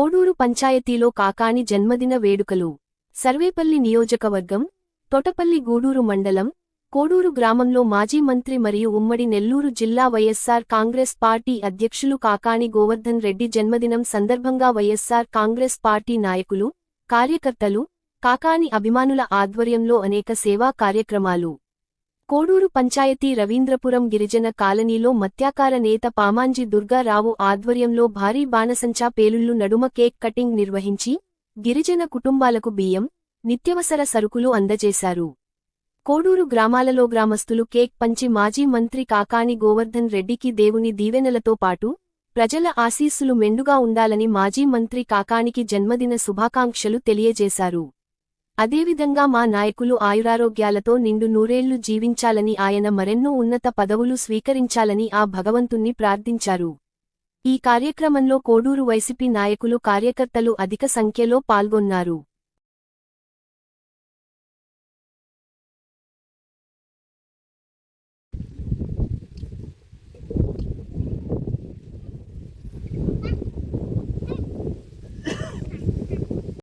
కోడూరు పంచాయతీలో కాకాని జన్మదిన వేడుకలు. సర్వేపల్లి నియోజకవర్గం, తొటపల్లి గూడూరు మండలం, కోడూరు గ్రామంలో మాజీ మంత్రి మరియు ఉమ్మడి నెల్లూరు జిల్లా వైఎస్సార్ కాంగ్రెస్ పార్టీ అధ్యక్షులు కాకాని గోవర్ధన్ రెడ్డి జన్మదినం సందర్భంగా వైఎస్సార్ కాంగ్రెస్ పార్టీ నాయకులు, కార్యకర్తలు, కాకాని అభిమానుల ఆధ్వర్యంలో అనేక సేవా కార్యక్రమాలు. కోడూరు పంచాయతీ రవీంద్రపురం గిరిజన కాలనీలో మత్స్యకార నేత పామాంజి దుర్గారావు ఆధ్వర్యంలో భారీ బాణసంచా పేలుళ్లు నడుమ కేక్ కటింగ్ నిర్వహించి గిరిజన కుటుంబాలకు బియ్యం, నిత్యవసర సరుకులు అందజేశారు. కోడూరు గ్రామాలలో గ్రామస్తులు కేక్ పంచి మాజీ మంత్రి కాకాని గోవర్ధన్ రెడ్డికి దేవుని దీవెనలతో పాటు ప్రజల ఆశీస్సులు మెండుగా ఉండాలని మాజీ మంత్రి కాకానికి జన్మదిన శుభాకాంక్షలు తెలియజేశారు. అదేవిధంగా మా నాయకులు ఆయురారోగ్యాలతో నిండు నూరేళ్లు జీవించాలని, ఆయన మరెన్నో ఉన్నత పదవులు స్వీకరించాలని ఆ భగవంతుణ్ణి ప్రార్థించారు. ఈ కార్యక్రమంలో కోడూరు వైసీపీ నాయకులు, కార్యకర్తలు అధిక సంఖ్యలో పాల్గొన్నారు.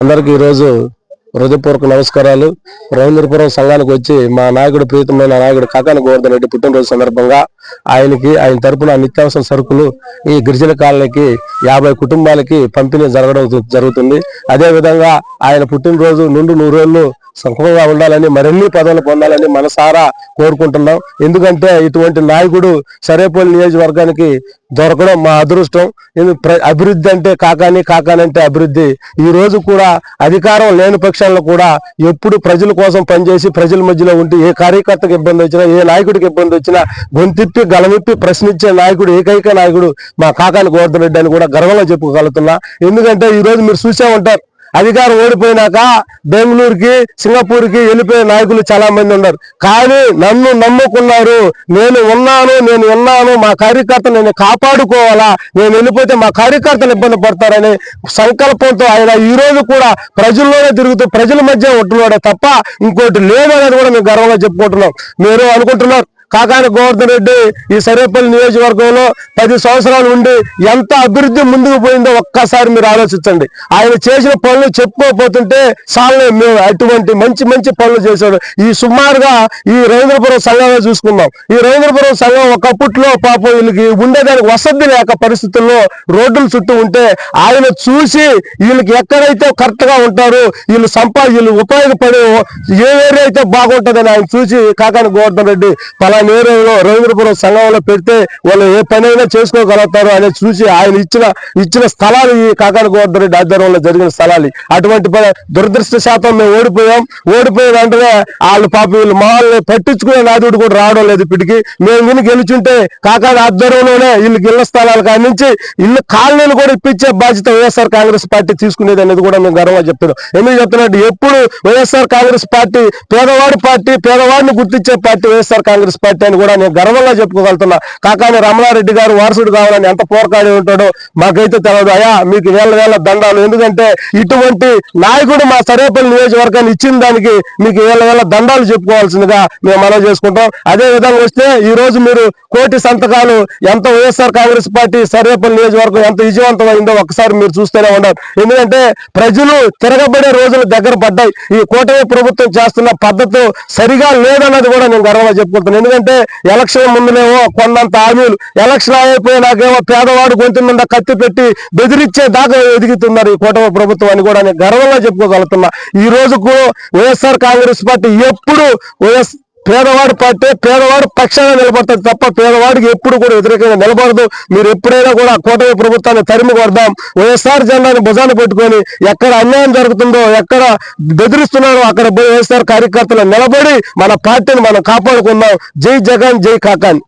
అందరికీ ఈరోజు హృదయపూర్వక నమస్కారాలు. రవీంద్రపురం సంఘానికి వచ్చి మా నాయకుడు, ప్రీతమైన నాయకుడు కాకాని గోవర్ధన్ రెడ్డి పుట్టినరోజు సందర్భంగా ఆయన తరపున నిత్యావసర సరుకులు ఈ గిరిజన కాలనీకి 50 కుటుంబాలకి పంపిణీ జరుగుతుంది. అదేవిధంగా ఆయన పుట్టినరోజు నుండి 100 రోజులు సుఖంగా ఉండాలని, మరిన్ని పదవులు పొందాలని మనసారా కోరుకుంటున్నాం. ఎందుకంటే ఇటువంటి నాయకుడు సర్వేపల్లి నియోజకవర్గానికి దొరకడం మా అదృష్టం. అభివృద్ధి అంటే కాకాని అంటే అభివృద్ధి. ఈ రోజు కూడా అధికారం లేని పక్షాలను కూడా ఎప్పుడు ప్రజల కోసం పనిచేసి ప్రజల మధ్యలో ఉండి ఏ కార్యకర్తకు ఇబ్బంది వచ్చినా, ఏ నాయకుడికి ఇబ్బంది వచ్చినా గొంతిప్పి గలమిప్పి ప్రశ్నించే నాయకుడు, ఏకైక నాయకుడు మా కాకాని గోవర్ధన్ రెడ్డి అని కూడా గర్వంగా చెప్పుకోగలుగుతున్నా. ఎందుకంటే ఈ రోజు మీరు చూసే ఉంటారు, అధికారం ఓడిపోయినాక బెంగళూరుకి, సింగపూర్కి వెళ్ళిపోయే నాయకులు చాలా మంది ఉన్నారు. కానీ నన్ను నమ్ముకున్నారు. నేను ఉన్నాను, మా కార్యకర్తలు నేను కాపాడుకోవాలా, నేను వెళ్ళిపోతే మా కార్యకర్తలు ఇబ్బంది పడతారనే సంకల్పంతో ఆయన ఈ రోజు కూడా ప్రజల్లోనే తిరుగుతూ ప్రజల మధ్య ఉంటున్నాడే తప్ప ఇంకోటి లేదనేది కూడా మేము గర్వంగా చెప్పుకుంటున్నాం. మీరు అనుకుంటున్నారు కాకాని గోవర్ధన్ రెడ్డి ఈ సర్వేపల్లి నియోజకవర్గంలో 10 సంవత్సరాలు ఉండి ఎంత అభివృద్ధి ముందుకు పోయిందో ఒక్కసారి మీరు ఆలోచించండి. ఆయన చేసిన పనులు చెప్పుకోపోతుంటే చాలు. మేము అటువంటి మంచి పనులు చేశాడు. ఈ సుమారుగా ఈ రవీంద్రపురం సంఘంలో చూసుకుందాం. ఈ రవీంద్రపురం సంఘం ఒకప్పట్లో పాపం వీళ్ళకి ఉండేదానికి వసతి లేక పరిస్థితుల్లో రోడ్ల చుట్టూ ఉంటే ఆయన చూసి వీళ్ళకి ఎక్కడైతే కరెక్ట్ గా ఉంటారు, వీళ్ళు ఉపయోగపడే ఏ ఏరియా అయితే బాగుంటుందని ఆయన చూసి కాకాని గోవర్ధన్ రెడ్డి నేరులో రవీంద్రపురం సంఘంలో పెడితే వాళ్ళు ఏ పనైనా చేసుకోగలుగుతారు అని చూసి ఆయన ఇచ్చిన స్థలాలు ఈ కాకాని గోవర్ధన్ రెడ్డి ఆధ్వర్యంలో జరిగిన స్థలాలు. అటువంటి దురదృష్ట శాతం మేము ఓడిపోయిన వెంటనే వాళ్ళు వీళ్ళు మాల్ని పట్టించుకునే నాదుడు కూడా రావడం లేదు. ఇప్పటికి మేము వీళ్ళకి గెలుచుంటే కాకాని ఆధ్వర్యంలోనే వీళ్ళకి ఇళ్ల స్థలాలు కానించి ఇల్లు కాలనీలు కూడా ఇప్పించే బాధ్యత వైఎస్ఆర్ కాంగ్రెస్ పార్టీ తీసుకునేది అనేది కూడా మేము గర్వంగా చెప్తున్నాం. ఎందుకు చెప్తున్నట్టు ఎప్పుడు వైఎస్ఆర్ కాంగ్రెస్ పార్టీ పేదవాడిని గుర్తించే పార్టీ వైఎస్ఆర్ కాంగ్రెస్ పార్టీ అని కూడా నేను గర్వంగా చెప్పుకోగలుగుతున్నా. కాకాని రమణారెడ్డి గారు వారసుడు కావాలని ఎంత పోరాడి ఉంటాడో మాకైతే తెలియదు. అయ్యా మీకు వేల దండాలు. ఎందుకంటే ఇటువంటి నాయకుడు మా సర్వేపల్లి నియోజకవర్గాన్ని ఇచ్చిన దానికి మీకు వేల దండాలు చెప్పుకోవాల్సిందిగా మేము మనవి చేసుకుంటాం. అదే విధంగా వస్తే ఈ రోజు మీరు 1,000 సంతకాలు ఎంత వైఎస్ఆర్ కాంగ్రెస్ పార్టీ సర్వేపల్లి నియోజకవర్గం ఎంత విజయవంతమైందో ఒకసారి మీరు చూస్తూనే ఉన్నారు. ఎందుకంటే ప్రజలు తిరగబడే రోజులు దగ్గర పడ్డాయి. ఈ కూటమి ప్రభుత్వం చేస్తున్న పద్ధతి సరిగా లేదన్నది కూడా నేను గర్వంగా చెప్పుకుంటున్నాను. ఎందుకంటే ఎలక్షన్ ముందునేమో కొండంత హామీలు, ఎలక్షన్ అయిపోయినాకేమో పేదవాడు గొంతు మీద కత్తి పెట్టి బెదిరించే దాకా ఎదుగుతున్నారు ఈ కూటమి ప్రభుత్వం అని కూడా నేను గర్వంగా చెప్పుకోగలుగుతున్నా. ఈ రోజుకు వైఎస్ఆర్ కాంగ్రెస్ పార్టీ ఎప్పుడు పేదవాడి పార్టీ పేదవాడు పక్షాన నిలబడుతుంది తప్ప పేదవాడికి ఎప్పుడు కూడా వ్యతిరేకంగా నిలబడదు. మీరు ఎప్పుడైనా కూడా కూటమి ప్రభుత్వాన్ని తరిమి కొడదాం, వైఎస్ఆర్ జెండాని భుజాన్ని పెట్టుకొని ఎక్కడ అన్యాయం జరుగుతుందో, ఎక్కడ బెదిరిస్తున్నారో అక్కడ వైఎస్ఆర్ కార్యకర్తలు నిలబడి మన పార్టీని మనం కాపాడుకుందాం. జై జగన్, జై కాకాని.